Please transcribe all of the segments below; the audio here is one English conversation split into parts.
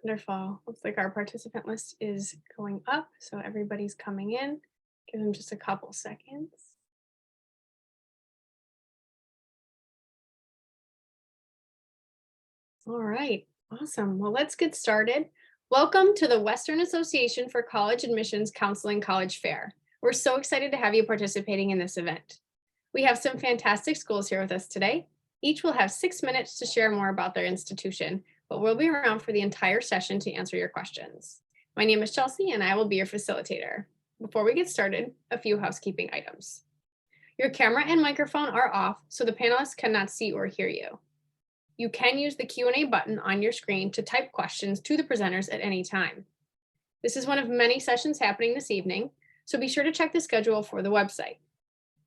Wonderful. Looks like our participant list is going up, so everybody's coming in. Give them just a couple seconds. All right, awesome. Well, let's get started. Welcome to the Western Association for College Admissions Counseling College Fair. We're so excited to have you participating in this event. We have some fantastic schools here with us today. Each will have 6 minutes to share more about their institution, but we'll be around for the entire session to answer your questions. My name is Chelsea and I will be your facilitator. Before we get started, a few housekeeping items. Your camera and microphone are off, so the panelists cannot see or hear you. You can use the Q&A button on your screen to type questions to the presenters at any time. This is one of many sessions happening this evening, so be sure to check the schedule for the website.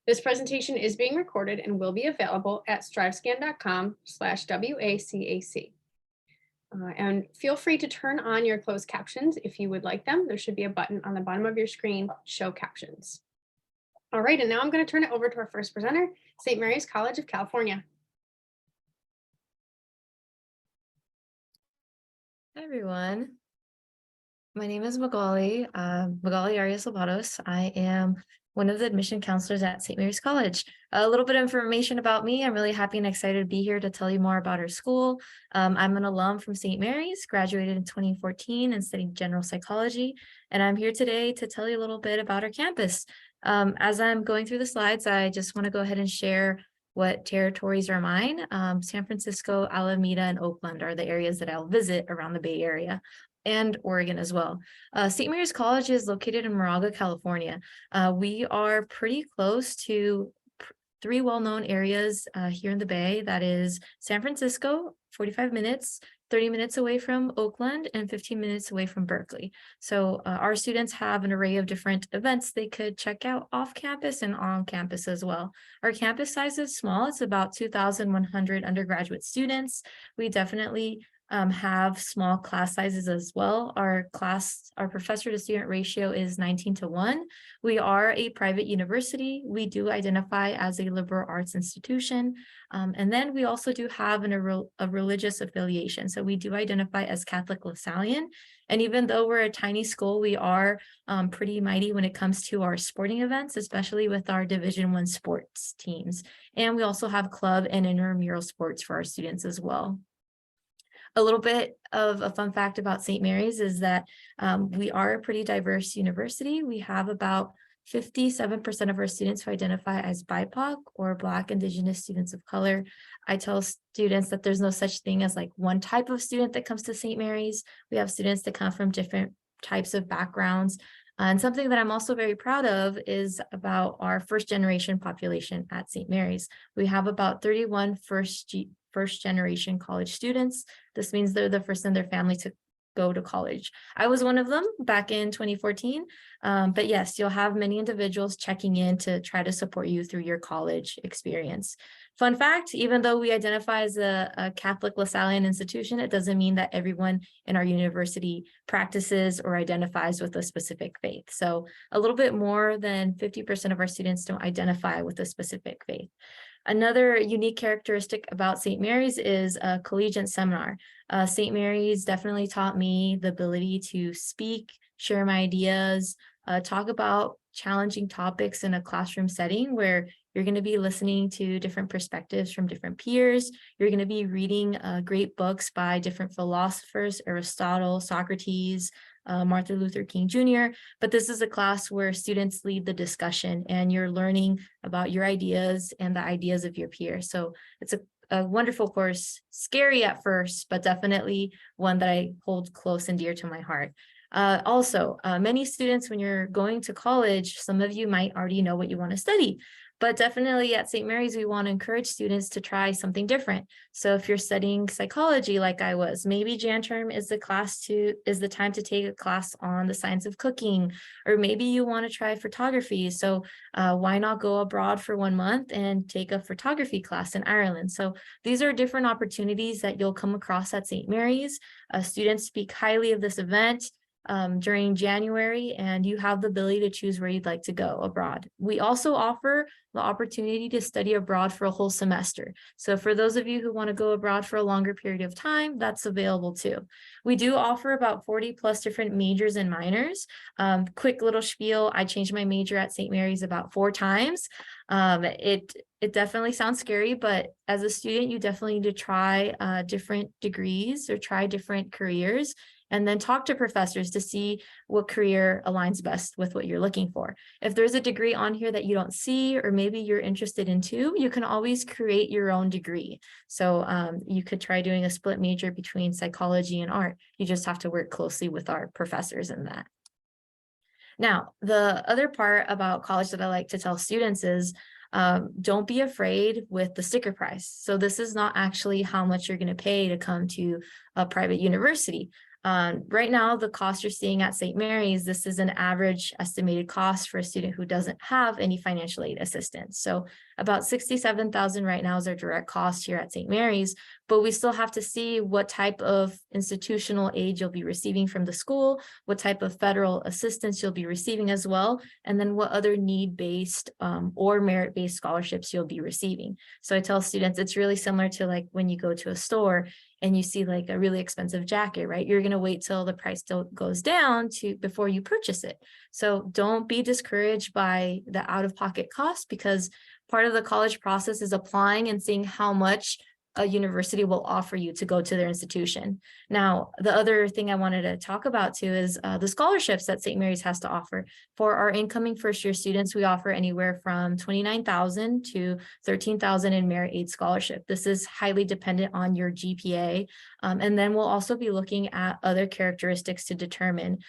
This presentation is being recorded and will be available at strivescan.com/WACAC. And feel free to turn on your closed captions if you would like them. There should be a button on the bottom of your screen, Show Captions. All right, and now I'm going to turn it over to our first presenter, St. Mary's College of California. Hi, everyone. My name is Magali Arias-Lobatos. I am one of the admission counselors at St. Mary's College. A little bit of information about me. I'm really happy and excited to be here to tell you more about our school. I'm an alum from St. Mary's, graduated in 2014 and studied general psychology. And I'm here today to tell you a little bit about our campus. As I'm going through the slides, I just want to go ahead and share what territories are mine. San Francisco, Alameda, and Oakland are the areas that I'll visit around the Bay Area, and Oregon as well. St. Mary's College is located in Moraga, California. We are pretty close to three well-known areas here in the Bay. That is San Francisco, 45 minutes, 30 minutes away from Oakland, and 15 minutes away from Berkeley. So our students have an array of different events they could check out off campus and on campus as well. Our campus size is small. It's about 2,100 undergraduate students. We definitely have small class sizes as well. Our professor to student ratio is 19:1. We are a private university. We do identify as a liberal arts institution. And then we also do have a religious affiliation. So we do identify as Catholic Lasallian. And even though we're a tiny school, we are pretty mighty when it comes to our sporting events, especially with our Division I sports teams. And we also have club and intramural sports for our students as well. A little bit of a fun fact about St. Mary's is that we are a pretty diverse university. We have about 57% of our students who identify as BIPOC or Black, Indigenous, students of color. I tell students that there's no such thing as like one type of student that comes to St. Mary's. We have students that come from different types of backgrounds. And something that I'm also very proud of is about our first generation population at St. Mary's. We have about 31 first generation college students. This means they're the first in their family to go to college. I was one of them back in 2014. But yes, you'll have many individuals checking in to try to support you through your college experience. Fun fact, even though we identify as a Catholic Lasallian institution, it doesn't mean that everyone in our university practices or identifies with a specific faith. So a little bit more than 50% of our students don't identify with a specific faith. Another unique characteristic about St. Mary's is a collegiate seminar. St. Mary's definitely taught me the ability to speak, share my ideas, talk about challenging topics in a classroom setting where you're going to be listening to different perspectives from different peers. You're going to be reading great books by different philosophers, Aristotle, Socrates, Martin Luther King Jr. But this is a class where students lead the discussion and you're learning about your ideas and the ideas of your peers. So it's a wonderful course, scary at first, but definitely one that I hold close and dear to my heart. Also, many students, when you're going to college, some of you might already know what you want to study. But definitely at St. Mary's, we want to encourage students to try something different. So if you're studying psychology like I was, maybe Jan term is the time to take a class on the science of cooking, or maybe you want to try photography. So why not go abroad for 1 month and take a photography class in Ireland? So these are different opportunities that you'll come across at St. Mary's. Students speak highly of this event. during January, and you have the ability to choose where you'd like to go abroad. We also offer the opportunity to study abroad for a whole semester. So for those of you who want to go abroad for a longer period of time, that's available too. We do offer about 40 plus different majors and minors. Quick little spiel, I changed my major at St. Mary's about 4 times. It definitely sounds scary, but as a student, you definitely need to try different degrees or try different careers, and then talk to professors to see what career aligns best with what you're looking for. If there's a degree on here that you don't see, or maybe you're interested in too, you can always create your own degree. So you could try doing a split major between psychology and art. You just have to work closely with our professors in that. Now, the other part about college that I like to tell students is don't be afraid with the sticker price. So this is not actually how much you're going to pay to come to a private university. Right now, the cost you're seeing at St. Mary's, this is an average estimated cost for a student who doesn't have any financial aid assistance. So about $67,000 right now is our direct cost here at St. Mary's, but we still have to see what type of institutional aid you'll be receiving from the school, what type of federal assistance you'll be receiving as well, and then what other need-based or merit-based scholarships you'll be receiving. So I tell students it's really similar to like when you go to a store and you see like a really expensive jacket, right? You're going to wait till the price still goes down before you purchase it. So don't be discouraged by the out-of-pocket cost, because part of the college process is applying and seeing how much a university will offer you to go to their institution. Now, the other thing I wanted to talk about too is the scholarships that St. Mary's has to offer. For our incoming first-year students, we offer anywhere from $29,000 to $13,000 in merit aid scholarship. This is highly dependent on your GPA. And then we'll also be looking at other characteristics to determine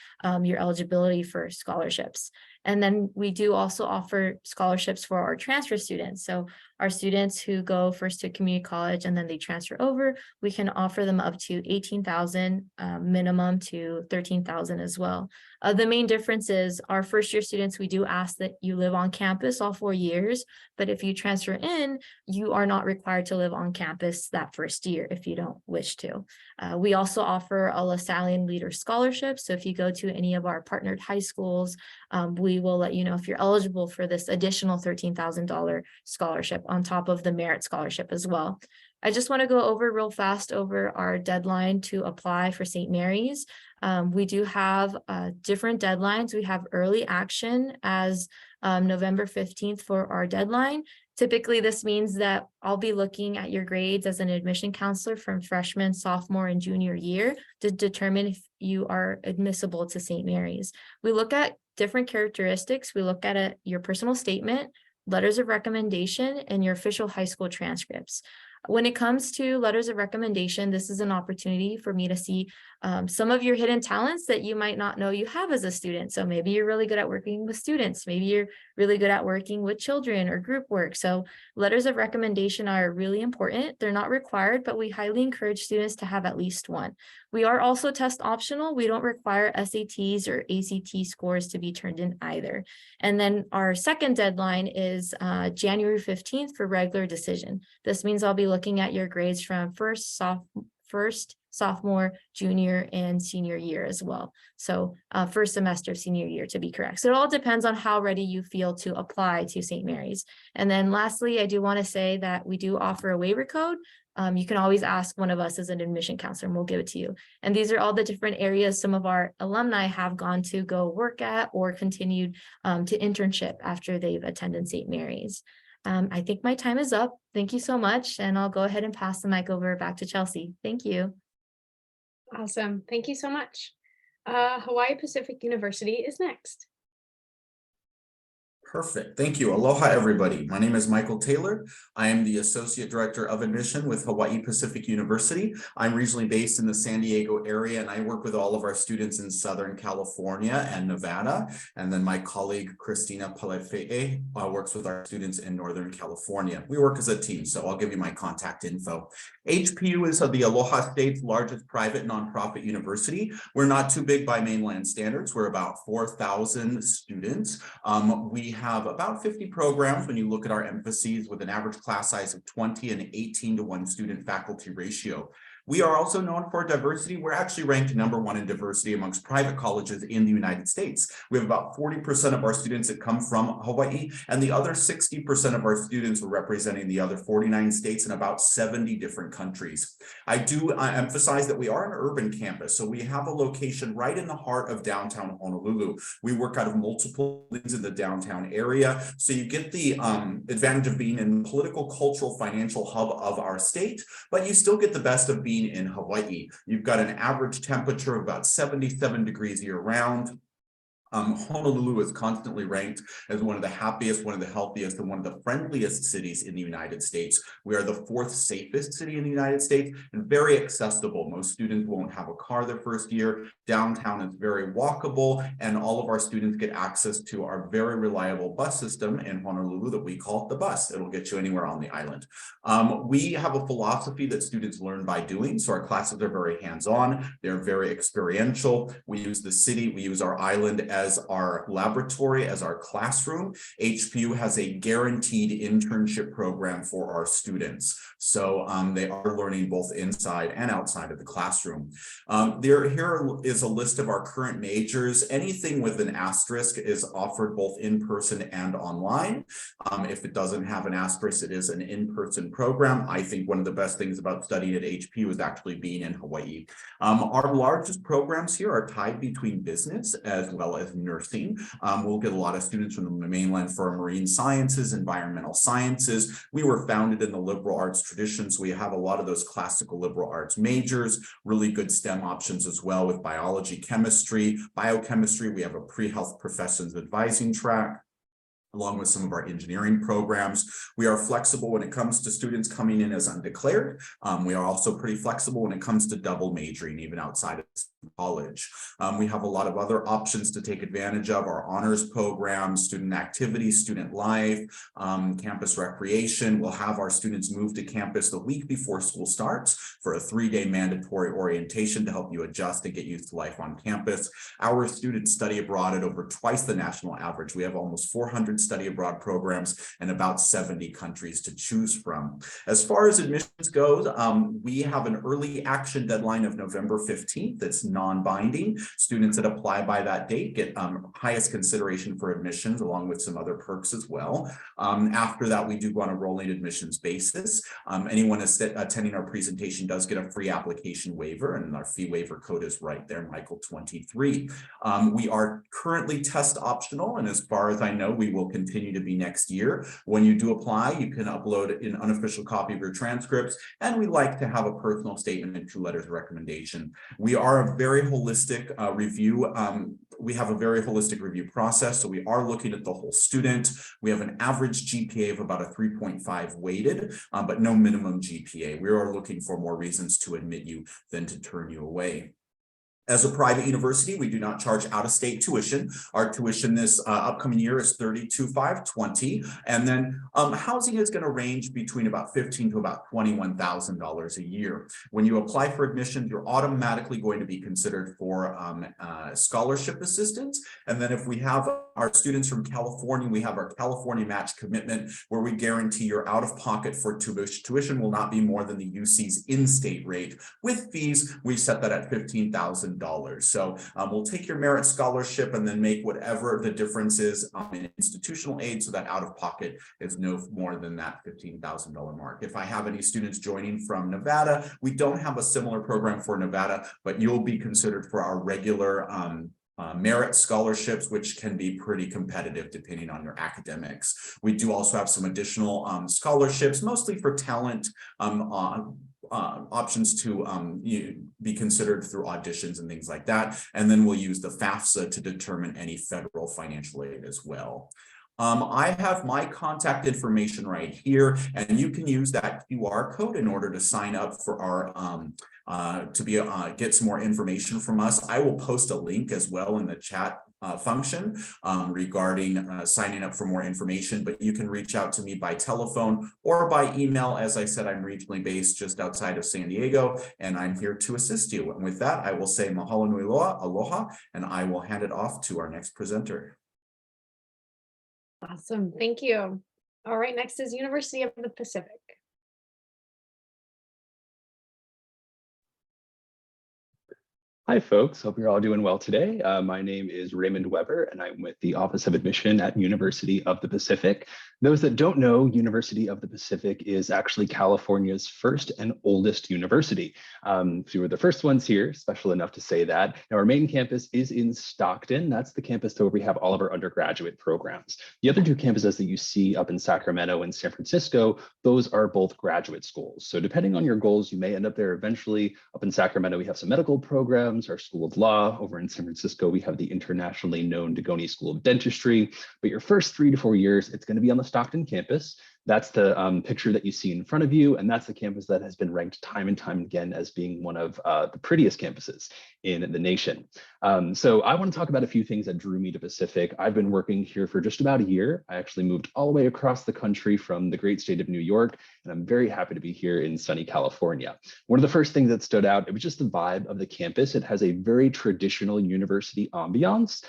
your eligibility for scholarships. And then we do also offer scholarships for our transfer students. So our students who go first to community college and then they transfer over, we can offer them up to $18,000 minimum to $13,000 as well. The main difference is our first year students, we do ask that you live on campus all 4 years, but if you transfer in, you are not required to live on campus that first year if you don't wish to. We also offer a LaSallian Leader Scholarship. So if you go to any of our partnered high schools, we will let you know if you're eligible for this additional $13,000 scholarship on top of the merit scholarship as well. I just want to go over real fast over our deadline to apply for St. Mary's. We do have different deadlines. We have early action as November 15th for our deadline. Typically, this means that I'll be looking at your grades as an admission counselor from freshman, sophomore, and junior year to determine if you are admissible to St. Mary's. We look at different characteristics. We look at your personal statement, letters of recommendation, and your official high school transcripts. When it comes to letters of recommendation, this is an opportunity for me to see some of your hidden talents that you might not know you have as a student. So maybe you're really good at working with students. Maybe you're really good at working with children or group work. So letters of recommendation are really important. They're not required, but we highly encourage students to have at least one. We are also test optional. We don't require SATs or ACT scores to be turned in either. And then our second deadline is January 15th for regular decision. This means I'll be looking at your grades from first, sophomore, junior, and senior year as well. So first semester of senior year to be correct. So it all depends on how ready you feel to apply to St. Mary's. And then lastly, I do want to say that we do offer a waiver code. You can always ask one of us as an admission counselor and we'll give it to you. And these are all the different areas some of our alumni have gone to go work at or continued to internship after they've attended St. Mary's. I think my time is up. Thank you so much. And I'll go ahead and pass the mic over back to Chelsea. Thank you. Awesome. Thank you so much. Hawaii Pacific University is next. Perfect. Thank you. Aloha, everybody. My name is Michael Taylor. I am the Associate Director of Admission with Hawaii Pacific University. I'm regionally based in the San Diego area, and I work with all of our students in Southern California and Nevada. And then my colleague, Christina Palefe'e, works with our students in Northern California. We work as a team, so I'll give you my contact info. HPU is the Aloha State's largest private nonprofit university. We're not too big by mainland standards. We're about 4,000 students. We have about 50 programs when you look at our emphases, with an average class size of 20 and 18 to 1 student faculty ratio. We are also known for diversity. We're actually ranked #1 in diversity amongst private colleges in the United States. We have about 40% of our students that come from Hawaii, and the other 60% of our students are representing the other 49 states and about 70 different countries. I do emphasize that we are an urban campus, so we have a location right in the heart of downtown Honolulu. We work out of multiple buildings in the downtown area, so you get the advantage of being in the political, cultural, financial hub of our state, but you still get the best of being in Hawaii. You've got an average temperature of about 77 degrees year round. Honolulu is constantly ranked as one of the happiest, one of the healthiest, and one of the friendliest cities in the United States. We are the 4th safest city in the United States and very accessible. Most students won't have a car their first year. Downtown is very walkable, and all of our students get access to our very reliable bus system in Honolulu that we call the bus. It'll get you anywhere on the island. We have a philosophy that students learn by doing, so our classes are very hands-on. They're very experiential. We use the city, we use our island as our laboratory, as our classroom. HPU has a guaranteed internship program for our students. So they are learning both inside and outside of the classroom. Here is a list of our current majors. Anything with an asterisk is offered both in person and online. If it doesn't have an asterisk, it is an in-person program. I think one of the best things about studying at HPU is actually being in Hawaii. Our largest programs here are tied between business as well as nursing. We'll get a lot of students from the mainland for marine sciences, environmental sciences. We were founded in the liberal arts tradition, so we have a lot of those classical liberal arts majors, really good STEM options as well with biology, chemistry, biochemistry. We have a pre-health professions advising track, along with some of our engineering programs. We are flexible when it comes to students coming in as undeclared. We are also pretty flexible when it comes to double majoring, even outside of college. We have a lot of other options to take advantage of: our honors program, student activities, student life, campus recreation. We'll have our students move to campus the week before school starts for a 3-day mandatory orientation to help you adjust and get used to life on campus. Our students study abroad at over twice the national average. We have almost 400 study abroad programs and about 70 countries to choose from. As far as admissions goes, we have an early action deadline of November 15th. That's non-binding. Students that apply by that date get highest consideration for admissions, along with some other perks as well. After that, we do go on a rolling admissions basis. Anyone attending our presentation does get a free application waiver, and our fee waiver code is right there, Michael 23. We are currently test optional, and as far as I know, we will continue to be next year. When you do apply, you can upload an unofficial copy of your transcripts, and we like to have a personal statement and 2 letters of recommendation. We are a very holistic review. We have a very holistic review process, so we are looking at the whole student. We have an average GPA of about a 3.5 weighted, but no minimum GPA. We are looking for more reasons to admit you than to turn you away. As a private university, we do not charge out-of-state tuition. Our tuition this upcoming year is $32,520, and then housing is going to range between about $15,000 to about $21,000 a year. When you apply for admission, you're automatically going to be considered for scholarship assistance. And then if we have our students from California, we have our California match commitment, where we guarantee your out-of-pocket for tuition will not be more than the UC's in-state rate. With fees, we set that at $15,000. So we'll take your merit scholarship and then make whatever the difference is in institutional aid, so that out of pocket is no more than that $15,000 mark. If I have any students joining from Nevada, we don't have a similar program for Nevada, but you'll be considered for our regular merit scholarships, which can be pretty competitive depending on your academics. We do also have some additional scholarships, mostly for talent, options to be considered through auditions and things like that. And then we'll use the FAFSA to determine any federal financial aid as well. I have my contact information right here, and you can use that QR code in order to sign up for our get some more information from us. I will post a link as well in the chat function regarding signing up for more information, but you can reach out to me by telephone or by email. As I said, I'm regionally based just outside of San Diego, and I'm here to assist you. And with that, I will say mahalo nui loa, aloha, and I will hand it off to our next presenter. Awesome. Thank you. All right. Next is University of the Pacific. Hi, folks. Hope you're all doing well today. My name is Raymond Weber, and I'm with the Office of Admission at University of the Pacific. Those that don't know, University of the Pacific is actually California's first and oldest university. So we were the first ones here, special enough to say that. Now, our main campus is in Stockton. That's the campus where we have all of our undergraduate programs. The other two campuses that you see up in Sacramento and San Francisco, those are both graduate schools. So depending on your goals, you may end up there eventually. Up in Sacramento, we have some medical programs, our School of Law. Over in San Francisco, we have the internationally known Degoni School of Dentistry. But your first 3 to 4 years, it's going to be on the Stockton campus. That's the picture that you see in front of you, and that's the campus that has been ranked time and time again as being one of the prettiest campuses in the nation. So I want to talk about a few things that drew me to Pacific. I've been working here for just about a year. I actually moved all the way across the country from the great state of New York, and I'm very happy to be here in sunny California. One of the first things that stood out, it was just the vibe of the campus. It has a very traditional university ambiance.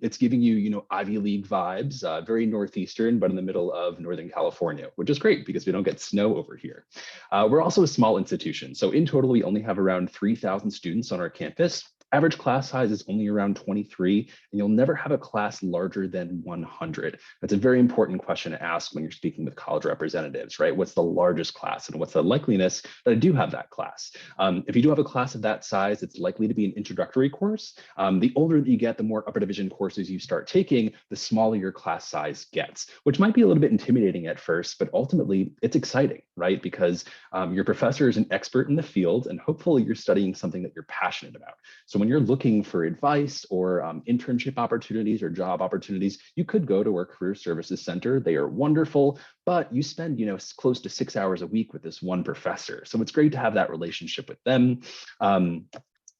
It's giving you, Ivy League vibes, very Northeastern, but in the middle of Northern California, which is great because we don't get snow over here. We're also a small institution. So in total, we only have around 3,000 students on our campus. Average class size is only around 23, and you'll never have a class larger than 100. That's a very important question to ask when you're speaking with college representatives, right? What's the largest class and what's the likeliness that I do have that class? If you do have a class of that size, it's likely to be an introductory course. The older that you get, the more upper division courses you start taking, the smaller your class size gets, which might be a little bit intimidating at first, but ultimately it's exciting, right? Because your professor is an expert in the field, and hopefully you're studying something that you're passionate about. So when you're looking for advice or internship opportunities or job opportunities, you could go to our career services center. They are wonderful, but you spend close to 6 hours a week with this one professor. So it's great to have that relationship with them.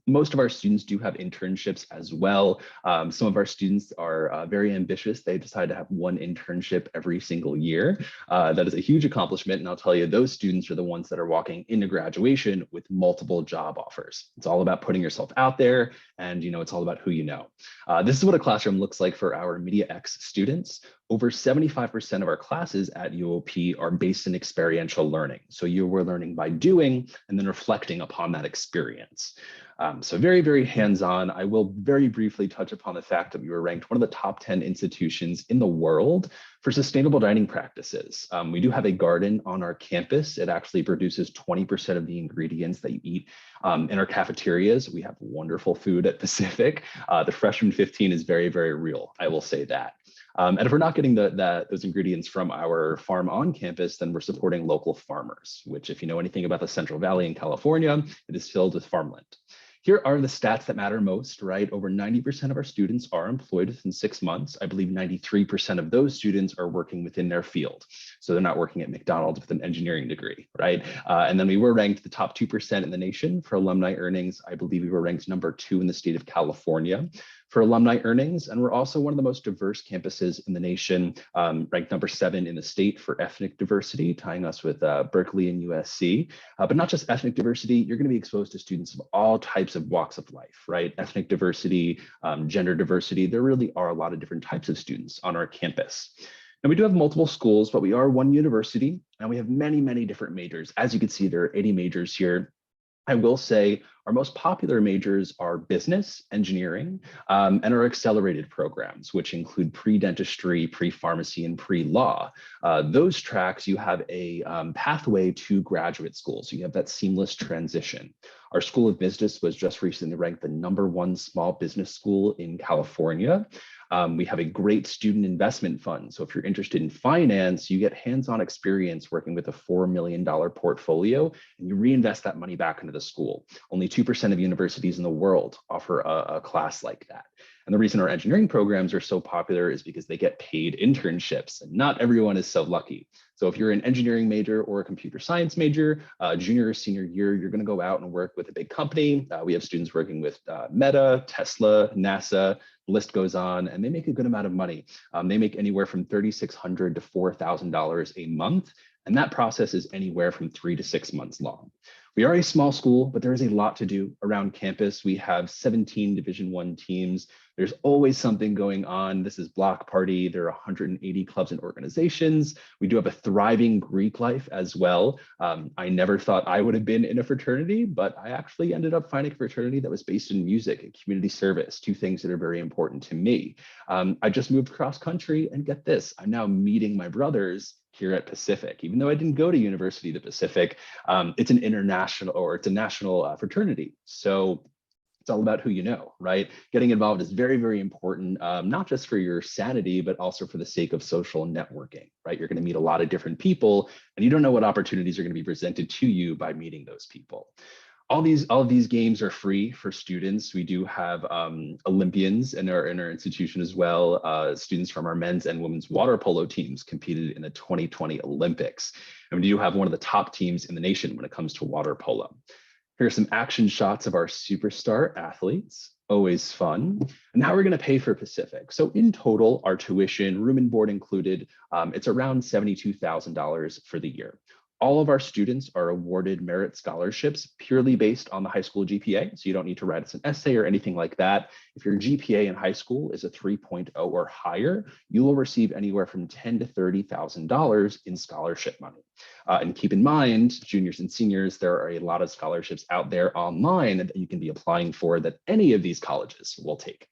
Most of our students do have internships as well. Some of our students are very ambitious. They decide to have one internship every single year. That is a huge accomplishment. And I'll tell you, those students are the ones that are walking into graduation with multiple job offers. It's all about putting yourself out there, and it's all about who you know. This is what a classroom looks like for our MediaX students. Over 75% of our classes at UOP are based in experiential learning. So you were learning by doing and then reflecting upon that experience. So very, very hands-on. I will very briefly touch upon the fact that we were ranked one of the top 10 institutions in the world for sustainable dining practices. We do have a garden on our campus. It actually produces 20% of the ingredients that you eat in our cafeterias. We have wonderful food at Pacific. The Freshman 15 is very, very real. I will say that. And if we're not getting those ingredients from our farm on campus, then we're supporting local farmers, which if you know anything about the Central Valley in California, it is filled with farmland. Here are the stats that matter most, right? Over 90% of our students are employed within 6 months. I believe 93% of those students are working within their field. So they're not working at McDonald's with an engineering degree, right? And then we were ranked the top 2% in the nation for alumni earnings. I believe we were ranked number 2 in the state of California for alumni earnings. And we're also one of the most diverse campuses in the nation, ranked number 7 in the state for ethnic diversity, tying us with Berkeley and USC. But not just ethnic diversity, you're gonna be exposed to students of all types of walks of life, right? Ethnic diversity, gender diversity, there really are a lot of different types of students on our campus. Now we do have multiple schools, but we are one university and we have many, many different majors. As you can see, there are 80 majors here. I will say our most popular majors are business, engineering, and our accelerated programs, which include pre-dentistry, pre-pharmacy, and pre-law. Those tracks, you have a pathway to graduate school. So you have that seamless transition. Our School of Business was just recently ranked the #1 small business school in California. We have a great student investment fund. So if you're interested in finance, you get hands-on experience working with a $4 million portfolio, and you reinvest that money back into the school. Only 2% of universities in the world offer a class like that. And the reason our engineering programs are so popular is because they get paid internships, and not everyone is so lucky. So if you're an engineering major or a computer science major, junior or senior year, you're going to go out and work with a big company. We have students working with Meta, Tesla, NASA, the list goes on, and they make a good amount of money. They make anywhere from $3,600 to $4,000 a month. And that process is anywhere from 3 to 6 months long. We are a small school, but there is a lot to do around campus. We have 17 Division I teams. There's always something going on. This is block party. There are 180 clubs and organizations. We do have a thriving Greek life as well. I never thought I would have been in a fraternity, but I actually ended up finding a fraternity that was based in music and community service, two things that are very important to me. I just moved cross country, and get this, I'm now meeting my brothers here at Pacific. Even though I didn't go to University of the Pacific, it's an international, or it's a national fraternity. So it's all about who you know, right? Getting involved is very, very important, not just for your sanity, but also for the sake of social networking, right? You're going to meet a lot of different people, and you don't know what opportunities are going to be presented to you by meeting those people. All of these games are free for students. We do have Olympians in our institution as well. Students from our men's and women's water polo teams competed in the 2020 Olympics. And we do have one of the top teams in the nation when it comes to water polo. Here are some action shots of our superstar athletes. Always fun. And how we're going to pay for Pacific. So in total, our tuition, room and board included, it's around $72,000 for the year. All of our students are awarded merit scholarships purely based on the high school GPA. So you don't need to write us an essay or anything like that. If your GPA in high school is a 3.0 or higher, you will receive anywhere from $10,000 to $30,000 in scholarship money. And keep in mind, juniors and seniors, there are a lot of scholarships out there online that you can be applying for that any of these colleges will take.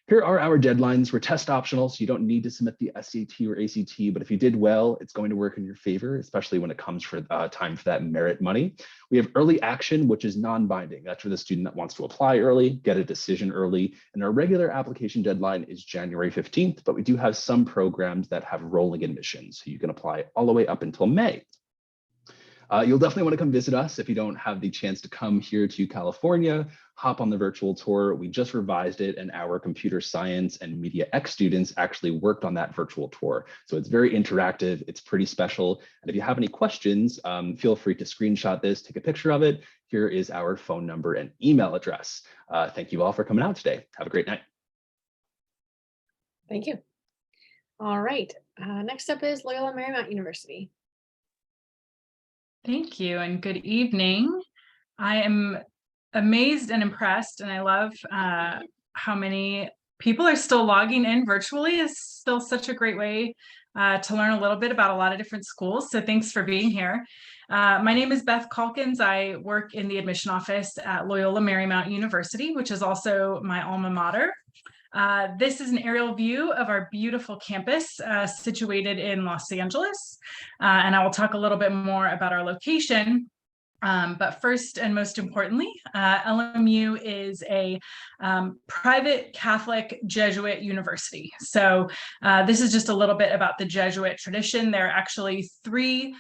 Here are our deadlines. We're test optional, so you don't need to submit the SAT or ACT, but if you did well, it's going to work in your favor, especially when it comes for time for that merit money. We have early action, which is non-binding. That's for the student that wants to apply early, get a decision early. And our regular application deadline is January 15th, but we do have some programs that have rolling admissions, so you can apply all the way up until May. You'll definitely want to come visit us if you don't have the chance to come here to California. Hop on the virtual tour. We just revised it, and our computer science and media X students actually worked on that virtual tour. So it's very interactive. It's pretty special. And if you have any questions, feel free to screenshot this, take a picture of it. Here is our phone number and email address. Thank you all for coming out today. Have a great night. Thank you. All right. Next up is Loyola Marymount University. Thank you and good evening. I am amazed and impressed, and I love how many people are still logging in virtually. It's still such a great way to learn a little bit about a lot of different schools. So thanks for being here. My name is Beth Calkins. I work in the admission office at Loyola Marymount University, which is also my alma mater. This is an aerial view of our beautiful campus situated in Los Angeles. And I will talk a little bit more about our location. But first and most importantly, LMU is a private Catholic Jesuit university. So this is just a little bit about the Jesuit tradition. There are actually 3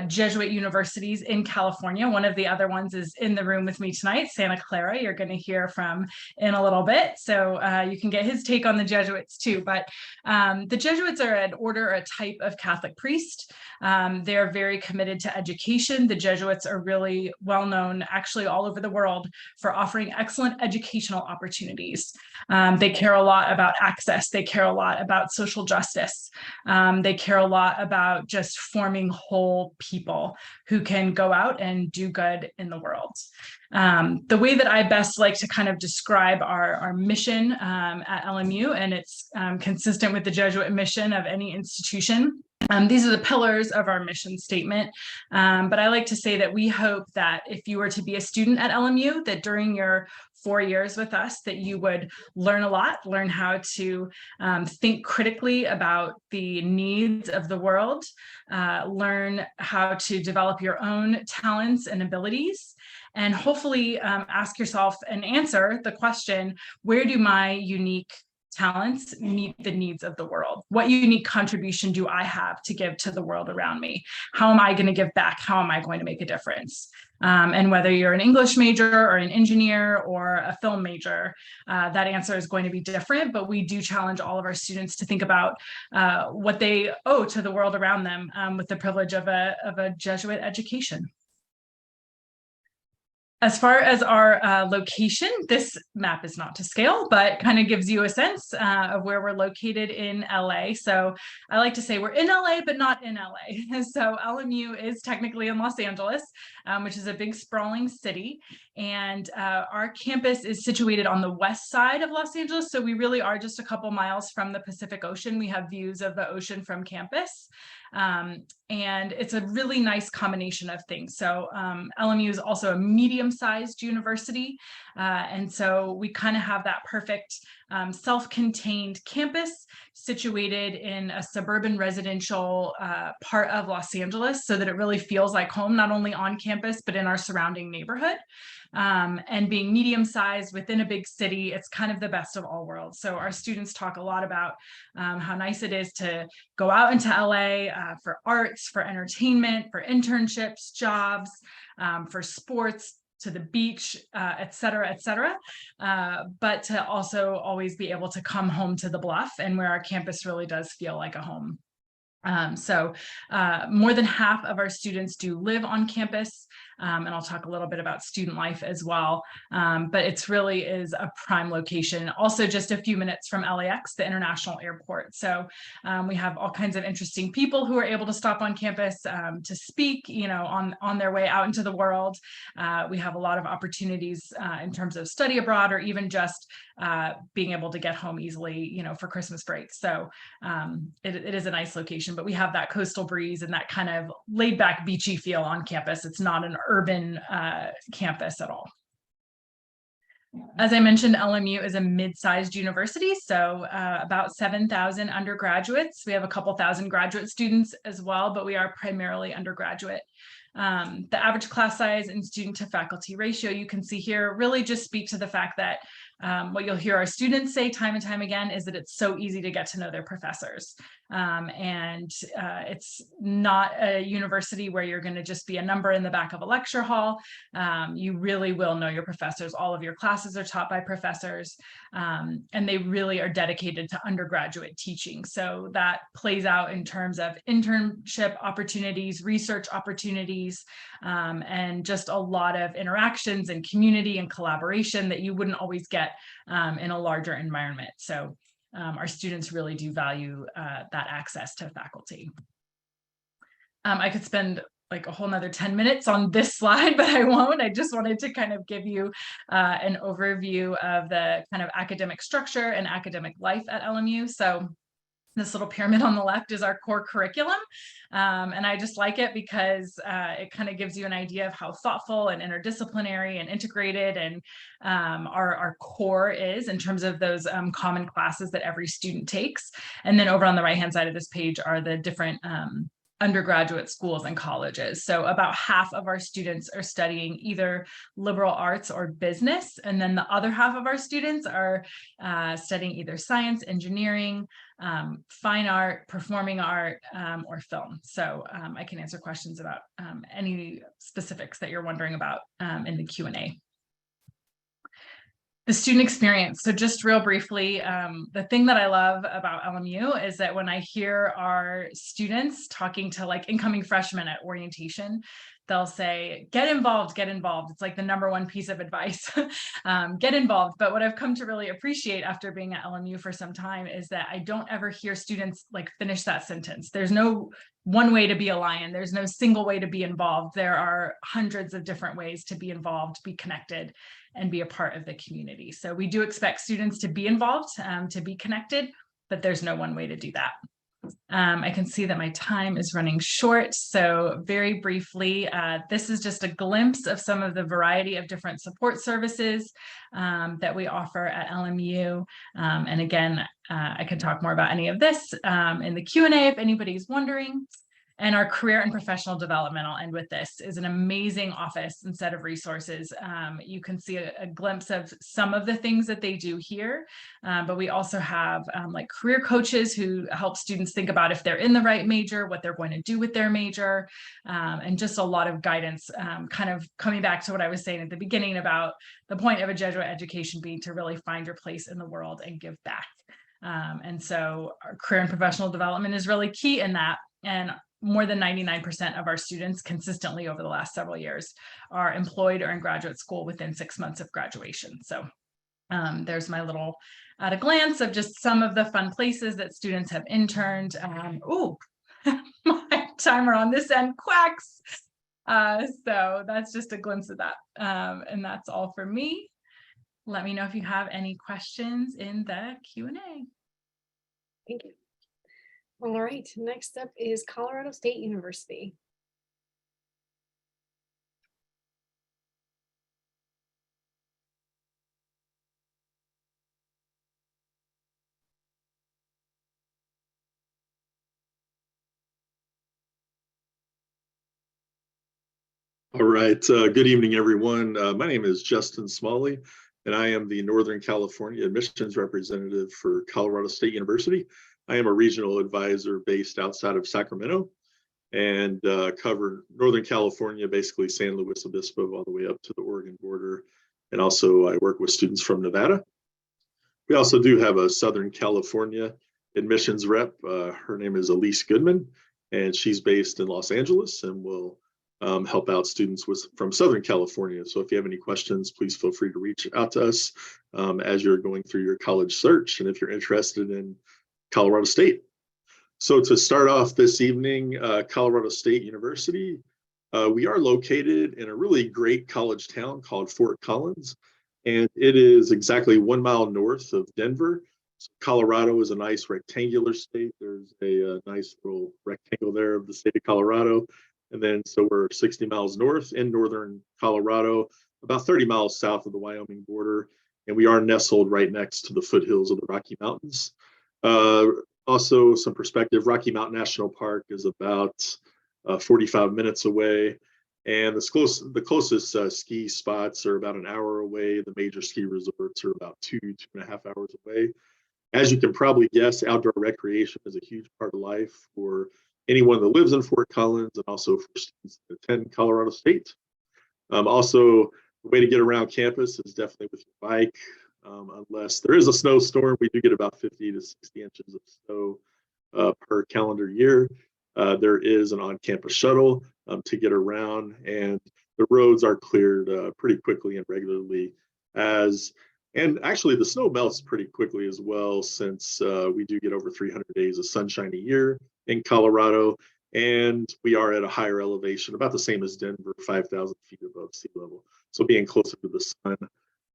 Jesuit universities in California. One of the other ones is in the room with me tonight, Santa Clara, you're going to hear from in a little bit. So you can get his take on the Jesuits too. But the Jesuits are an order, a type of Catholic priest. They're very committed to education. The Jesuits are really well known actually all over the world for offering excellent educational opportunities. They care a lot about access. They care a lot about social justice. They care a lot about just forming whole people who can go out and do good in the world. The way that I best like to kind of describe our mission at LMU, and it's consistent with the Jesuit mission of any institution. These are the pillars of our mission statement, but I like to say that we hope that if you were to be a student at LMU, that during your 4 years with us, that you would learn a lot, learn how to think critically about the needs of the world, learn how to develop your own talents and abilities, and hopefully ask yourself and answer the question, where do my unique talents meet the needs of the world? What unique contribution do I have to give to the world around me? How am I going to give back? How am I going to make a difference? And whether you're an English major or an engineer or a film major, that answer is going to be different, but we do challenge all of our students to think about what they owe to the world around them with the privilege of a Jesuit education. As far as our location, this map is not to scale, but kind of gives you a sense of where we're located in LA. So I like to say we're in LA, but not in LA. So LMU is technically in Los Angeles, which is a big sprawling city. And our campus is situated on the west side of Los Angeles. So we really are just a couple miles from the Pacific Ocean. We have views of the ocean from campus. And it's a really nice combination of things. So LMU is also a medium-sized university. And so we kind of have that perfect self-contained campus situated in a suburban residential part of Los Angeles, so that it really feels like home, not only on campus, but in our surrounding neighborhood. And being medium-sized within a big city, it's kind of the best of all worlds. So our students talk a lot about how nice it is to go out into LA for arts, for entertainment, for internships, jobs, for sports, to the beach, et cetera, but to also always be able to come home to the Bluff, and where our campus really does feel like a home. So more than half of our students do live on campus, and I'll talk a little bit about student life as well, but it's really is a prime location. Also just a few minutes from LAX, the international airport. So we have all kinds of interesting people who are able to stop on campus to speak, you know, on their way out into the world. We have a lot of opportunities in terms of study abroad, or even just being able to get home easily, you know, for Christmas break. So it is a nice location, but we have that coastal breeze and that kind of laid back beachy feel on campus. It's not an urban campus at all. As I mentioned, LMU is a mid-sized university, so about 7,000 undergraduates. We have a couple thousand graduate students as well, but we are primarily undergraduate. The average class size and student to faculty ratio you can see here really just speak to the fact that what you'll hear our students say time and time again is that it's so easy to get to know their professors. It's not a university where you're going to just be a number in the back of a lecture hall. You really will know your professors. All of your classes are taught by professors, and they really are dedicated to undergraduate teaching. So that plays out in terms of internship opportunities, research opportunities, and just a lot of interactions and community and collaboration that you wouldn't always get in a larger environment. So our students really do value that access to faculty. I could spend like a whole nother 10 minutes on this slide, but I won't. I just wanted to kind of give you an overview of the kind of academic structure and academic life at LMU. So this little pyramid on the left is our core curriculum. And I just like it because it kind of gives you an idea of how thoughtful and interdisciplinary and integrated and our core is in terms of those common classes that every student takes. And then over on the right-hand side of this page are the different undergraduate schools and colleges. So about half of our students are studying either liberal arts or business. And then the other half of our students are studying either science, engineering, fine art, performing art, or film. So I can answer questions about any specifics that you're wondering about in the Q&A. The student experience. So just real briefly, the thing that I love about LMU is that when I hear our students talking to like incoming freshmen at orientation, they'll say, get involved, get involved. It's like the #1 piece of advice, get involved. But what I've come to really appreciate after being at LMU for some time is that I don't ever hear students like finish that sentence. There's no one way to be a lion. There's no single way to be involved. There are hundreds of different ways to be involved, be connected, and be a part of the community. So we do expect students to be involved, to be connected, but there's no one way to do that. I can see that my time is running short. So very briefly, this is just a glimpse of some of the variety of different support services that we offer at LMU. And again, I can talk more about any of this in the Q&A if anybody's wondering. And our career and professional development, I'll end with this, is an amazing office and set of resources. You can see a glimpse of some of the things that they do here, but we also have like career coaches who help students think about if they're in the right major, what they're going to do with their major, and just a lot of guidance, kind of coming back to what I was saying at the beginning about the point of a Jesuit education being to really find your place in the world and give back. And so our career and professional development is really key in that. And more than 99% of our students consistently over the last several years are employed or in graduate school within 6 months of graduation. So there's my little at a glance of just some of the fun places that students have interned. Oh, my timer on this end quacks. So that's just a glimpse of that. And that's all for me. Let me know if you have any questions in the Q&A. Thank you. All right, next up is Colorado State University. All right, good evening, everyone. My name is Justin Smalley, and I am the Northern California admissions representative for Colorado State University. I am a regional advisor based outside of Sacramento and cover Northern California, basically San Luis Obispo, all the way up to the Oregon border. And also I work with students from Nevada. We also do have a Southern California admissions rep. Her name is Elise Goodman, and she's based in Los Angeles and will help out students from Southern California. So if you have any questions, please feel free to reach out to us as you're going through your college search and if you're interested in Colorado State. So to start off this evening, Colorado State University, we are located in a really great college town called Fort Collins, and it is exactly 1 mile north of Denver. So Colorado is a nice rectangular state. There's a nice little rectangle there of the state of Colorado. And then so we're 60 miles north in northern Colorado, about 30 miles south of the Wyoming border. And we are nestled right next to the foothills of the Rocky Mountains. Also, some perspective, Rocky Mountain National Park is about 45 minutes away. And the closest ski spots are about an hour away. The major ski resorts are about 2.5 hours away. As you can probably guess, outdoor recreation is a huge part of life for anyone that lives in Fort Collins and also for students that attend Colorado State. Also, the way to get around campus is definitely with your bike. Unless there is a snowstorm, we do get about 50 to 60 inches of snow per calendar year. There is an on-campus shuttle to get around, and the roads are cleared pretty quickly and regularly. And actually, the snow melts pretty quickly as well, since we do get over 300 days of sunshine a year in Colorado, and we are at a higher elevation, about the same as Denver, 5,000 feet above sea level. So being closer to the sun,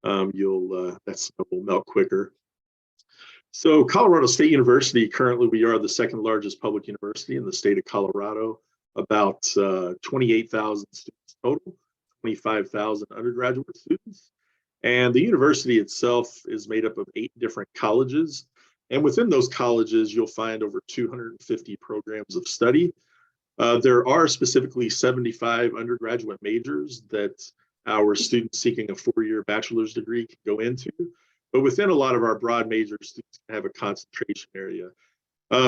that snow will melt quicker. So Colorado State University, currently we are the second largest public university in the state of Colorado, about 28,000 students total, 25,000 undergraduate students. And the university itself is made up of 8 different colleges. And within those colleges, you'll find over 250 programs of study. There are specifically 75 undergraduate majors that our students seeking a 4-year bachelor's degree can go into. But within a lot of our broad majors, students can have a concentration area.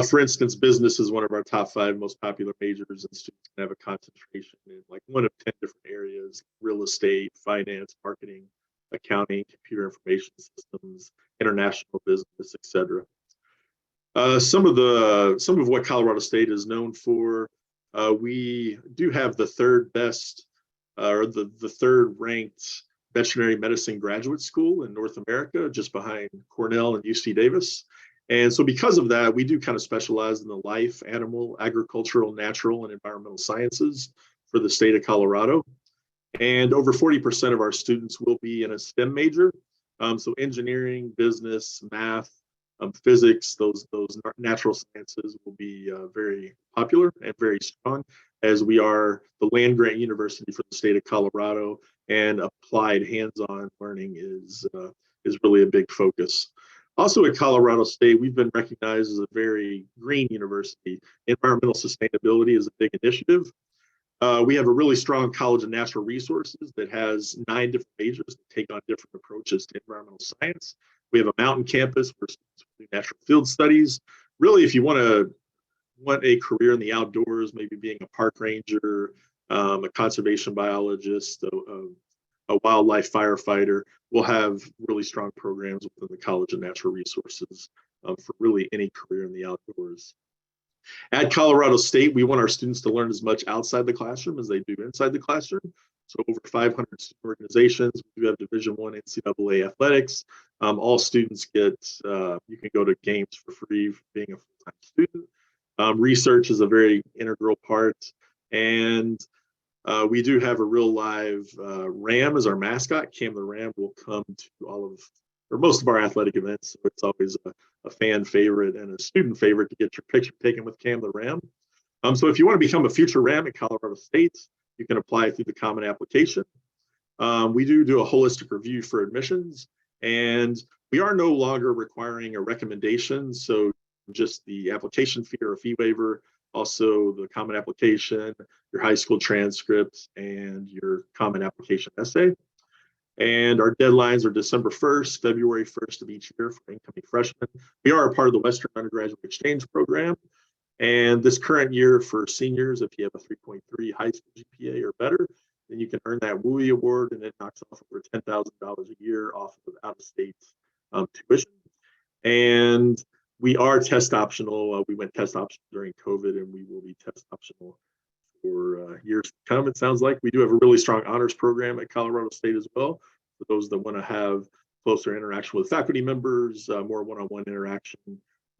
For instance, business is one of our top 5 most popular majors, and students can have a concentration in like 1 of 10 different areas: real estate, finance, marketing, accounting, computer information systems, international business, etc. Some of what Colorado State is known for, we do have the third best, or the third ranked veterinary medicine graduate school in North America, just behind Cornell and UC Davis. And so because of that, we do kind of specialize in the life, animal, agricultural, natural, and environmental sciences for the state of Colorado. And over 40% of our students will be in a STEM major. So engineering, business, math, physics, those natural sciences will be very popular and very strong, as we are the land grant university for the state of Colorado, and applied hands-on learning is really a big focus. Also at Colorado State, we've been recognized as a very green university. Environmental sustainability is a big initiative. We have a really strong College of Natural Resources that has 9 different majors that take on different approaches to environmental science. We have a mountain campus where students do natural field studies. Really, if you want a career in the outdoors, maybe being a park ranger, a conservation biologist, a wildlife firefighter, we'll have really strong programs within the College of Natural Resources for really any career in the outdoors. At Colorado State, we want our students to learn as much outside the classroom as they do inside the classroom. So over 500 student organizations. We do have Division I NCAA athletics. All students get, you can go to games for free for being a full-time student. Research is a very integral part. And we do have a real live ram as our mascot. Cam the Ram will come to all of, or most of our athletic events. So it's always a fan favorite and a student favorite to get your picture taken with Cam the Ram. So if you want to become a future Ram at Colorado State, you can apply through the common application. We do a holistic review for admissions, and we are no longer requiring a recommendation. So just the application fee or a fee waiver, also the common application, your high school transcripts, and your common application essay. And our deadlines are December 1st, February 1st of each year for incoming freshmen. We are a part of the Western Undergraduate Exchange Program. And this current year for seniors, if you have a 3.3 high school GPA or better, then you can earn that WUI award, and it knocks off over $10,000 a year off of out-of-state tuition. And we are test optional. We went test optional during COVID, and we will be test optional for years to come. It sounds like we do have a really strong honors program at Colorado State as well, for those that want to have closer interaction with faculty members, more one-on-one interaction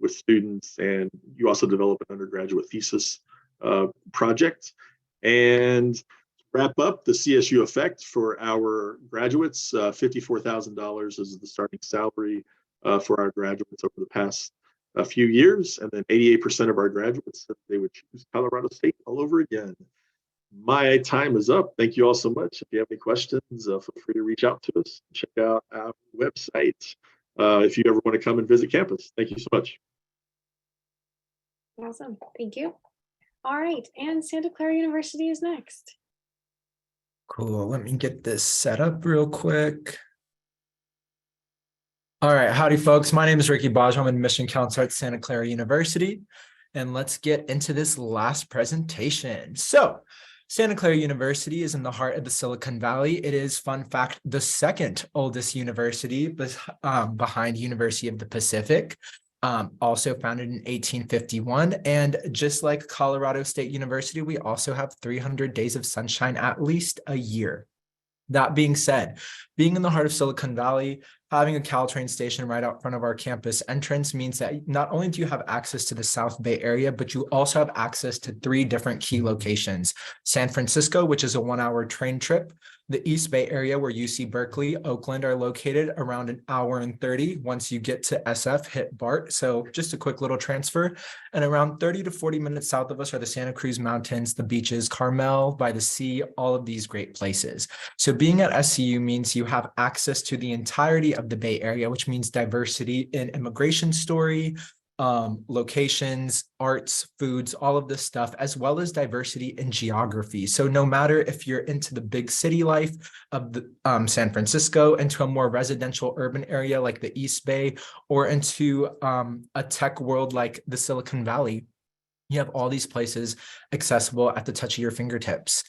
with students, and you also develop an undergraduate thesis project. And to wrap up, the CSU effect for our graduates, $54,000 is the starting salary for our graduates over the past few years, and then 88% of our graduates said they would choose Colorado State all over again. My time is up. Thank you all so much. If you have any questions, feel free to reach out to us. Check out our website if you ever want to come and visit campus. Thank you so much. Awesome. Thank you. All right. And Santa Clara University is next. Cool. Let me get this set up real quick. All right. Howdy, folks. My name is Ricky Baj. I'm an admission counselor at Santa Clara University. And let's get into this last presentation. So Santa Clara University is in the heart of the Silicon Valley. It is, fun fact, the second oldest university behind University of the Pacific. Also founded in 1851. And just like Colorado State University, we also have 300 days of sunshine at least a year. That being said, being in the heart of Silicon Valley, having a Caltrain station right out front of our campus entrance means that not only do you have access to the South Bay area, but you also have access to 3 different key locations. San Francisco, which is a 1-hour train trip. The East Bay area where UC Berkeley, Oakland are located, around 1 hour and 30. Once you get to SF, hit BART. So just a quick little transfer. And around 30 to 40 minutes south of us are the Santa Cruz Mountains, the beaches, Carmel, by the sea, all of these great places. So being at SCU means you have access to the entirety of the Bay Area, which means diversity in immigration story, locations, arts, foods, all of this stuff, as well as diversity in geography. So no matter if you're into the big city life of the, San Francisco, into a more residential urban area like the East Bay, or into a tech world like the Silicon Valley, you have all these places accessible at the touch of your fingertips.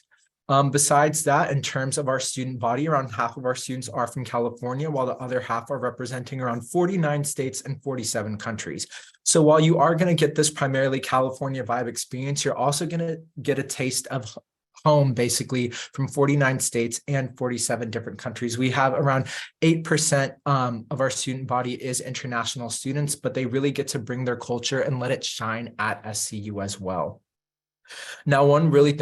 Besides that, in terms of our student body, around half of our students are from California, while the other half are representing around 49 states and 47 countries. So while you are going to get this primarily California vibe experience, you're also going to get a taste of home, basically, from 49 states and 47 different countries. We have around 8% of our student body is international students, but they really get to bring their culture and let it shine at SCU as well. Now, one really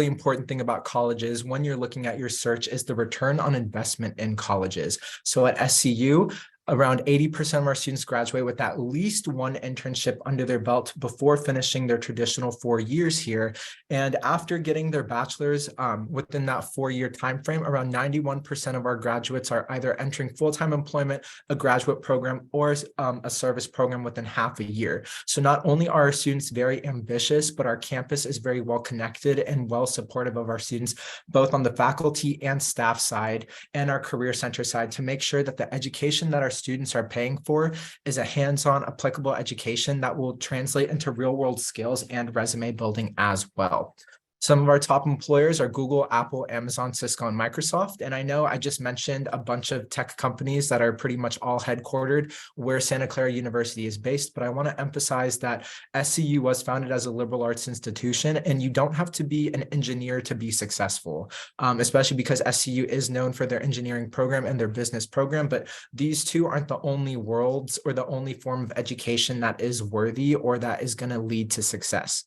important thing about colleges when you're looking at your search is the return on investment in colleges. So at SCU, around 80% of our students graduate with at least one internship under their belt before finishing their traditional 4 years here. And after getting their bachelor's within that 4-year time frame, around 91% of our graduates are either entering full-time employment, a graduate program, or a service program within half a year. So not only are our students very ambitious, but our campus is very well connected and well supportive of our students, both on the faculty and staff side and our career center side, to make sure that the education that our students are paying for is a hands-on applicable education that will translate into real-world skills and resume building as well. Some of our top employers are Google, Apple, Amazon, Cisco, and Microsoft. And I know I just mentioned a bunch of tech companies that are pretty much all headquartered where Santa Clara University is based, but I want to emphasize that SCU was founded as a liberal arts institution, and you don't have to be an engineer to be successful, especially because SCU is known for their engineering program and their business program, but these two aren't the only worlds or the only form of education that is worthy or that is going to lead to success.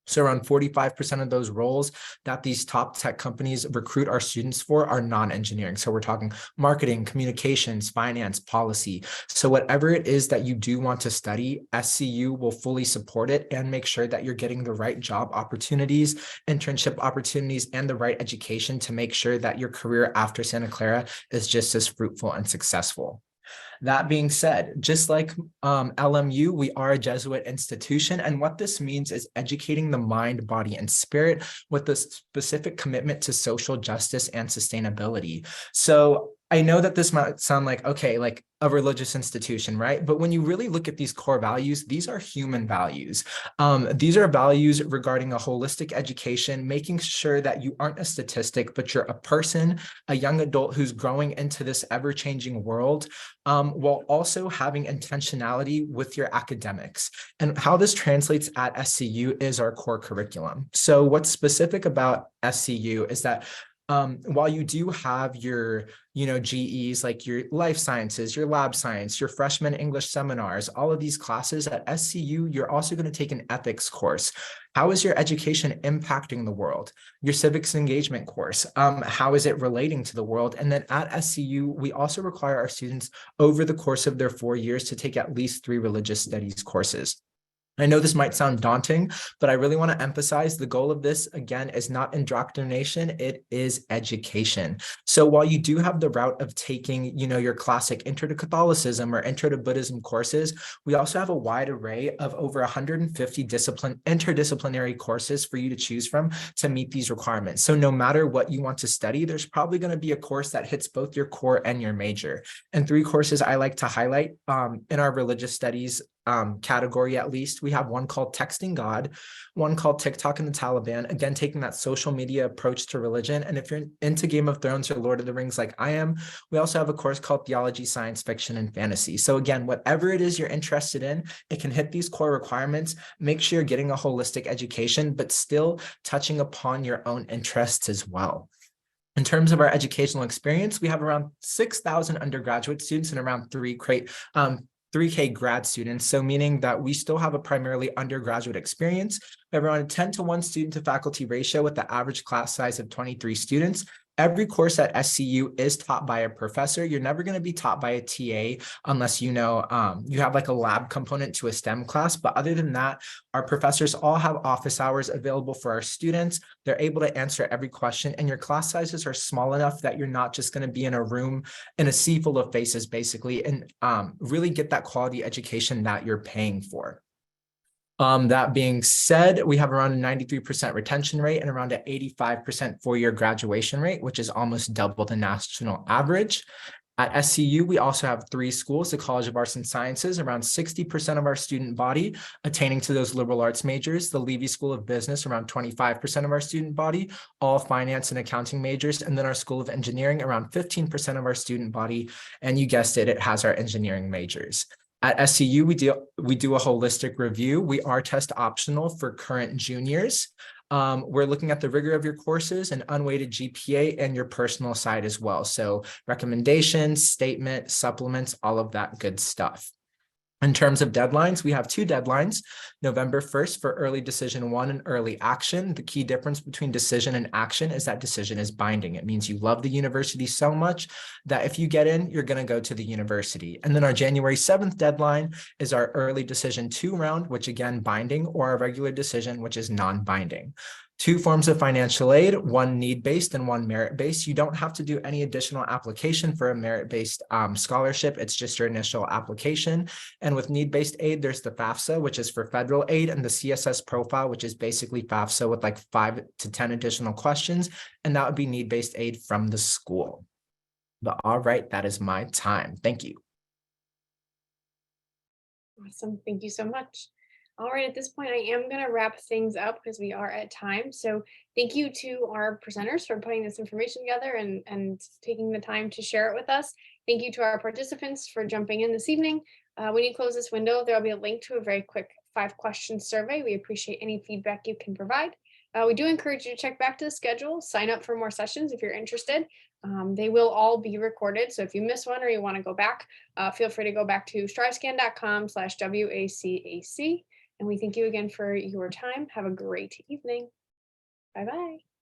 So around 45% of those roles that these top tech companies recruit our students for are non-engineering. So we're talking marketing, communications, finance, policy. So whatever it is that you do want to study, SCU will fully support it and make sure that you're getting the right job opportunities, internship opportunities, and the right education to make sure that your career after Santa Clara is just as fruitful and successful. That being said, just like LMU, we are a Jesuit institution. And what this means is educating the mind, body, and spirit with a specific commitment to social justice and sustainability. So I know that this might sound like, okay, like a religious institution, right? But when you really look at these core values, these are human values. These are values regarding a holistic education, making sure that you aren't a statistic, but you're a person, a young adult who's growing into this ever-changing world, while also having intentionality with your academics. And how this translates at SCU is our core curriculum. So what's specific about SCU is that while you do have your, GEs like your life sciences, your lab science, your freshman English seminars, all of these classes at SCU, you're also going to take an ethics course. How is your education impacting the world? Your civics engagement course, how is it relating to the world? And then at SCU, we also require our students over the course of their 4 years to take at least 3 religious studies courses. I know this might sound daunting, but I really want to emphasize the goal of this, again, is not indoctrination, it is education. So while you do have the route of taking, your classic Intro to Catholicism or Intro to Buddhism courses, we also have a wide array of over 150 interdisciplinary courses for you to choose from to meet these requirements. So no matter what you want to study, there's probably going to be a course that hits both your core and your major. And 3 courses I like to highlight in our religious studies category, at least. We have one called Texting God, one called TikTok and the Taliban, again, taking that social media approach to religion. And if you're into Game of Thrones or Lord of the Rings like I am, we also have a course called Theology, Science Fiction, and Fantasy. So again, whatever it is you're interested in, it can hit these core requirements. Make sure you're getting a holistic education, but still touching upon your own interests as well. In terms of our educational experience, we have around 6,000 undergraduate students and around 3K grad students. So meaning that we still have a primarily undergraduate experience. We have around a 10-to-1 student to faculty ratio with the average class size of 23 students. Every course at SCU is taught by a professor. You're never going to be taught by a TA unless you have like a lab component to a STEM class. But other than that, our professors all have office hours available for our students. They're able to answer every question, and your class sizes are small enough that you're not just going to be in a room in a sea full of faces, basically, and really get that quality education that you're paying for. That being said, we have around a 93% retention rate and around an 85% 4-year graduation rate, which is almost double the national average. At SCU, we also have 3 schools, the College of Arts and Sciences, around 60% of our student body attaining to those liberal arts majors, the Levy School of Business, around 25% of our student body, all finance and accounting majors, and then our School of Engineering, around 15% of our student body, and you guessed it, it has our engineering majors. At SCU, we do a holistic review. We are test optional for current juniors. We're looking at the rigor of your courses and unweighted GPA and your personal side as well. So recommendations, statement, supplements, all of that good stuff. In terms of deadlines, we have 2 deadlines, November 1st for early decision 1 and early action. The key difference between decision and action is that decision is binding. It means you love the university so much that if you get in, you're going to go to the university. And then our January 7th deadline is our early decision 2 round, which again, binding, or our regular decision, which is non-binding. 2 forms of financial aid, one need-based and one merit-based. You don't have to do any additional application for a merit-based scholarship. It's just your initial application. And with need-based aid, there's the FAFSA, which is for federal aid, and the CSS profile, which is basically FAFSA with like 5 to 10 additional questions. And that would be need-based aid from the school. But all right, that is my time. Thank you. Awesome. Thank you so much. All right, at this point, I am going to wrap things up because we are at time. So thank you to our presenters for putting this information together and taking the time to share it with us. Thank you to our participants for jumping in this evening. When you close this window, there'll be a link to a very quick 5-question survey. We appreciate any feedback you can provide. We do encourage you to check back to the schedule, sign up for more sessions if you're interested. They will all be recorded. So if you miss one or you want to go back, feel free to go back to strivescan.com/WACAC. And we thank you again for your time. Have a great evening. Bye-bye.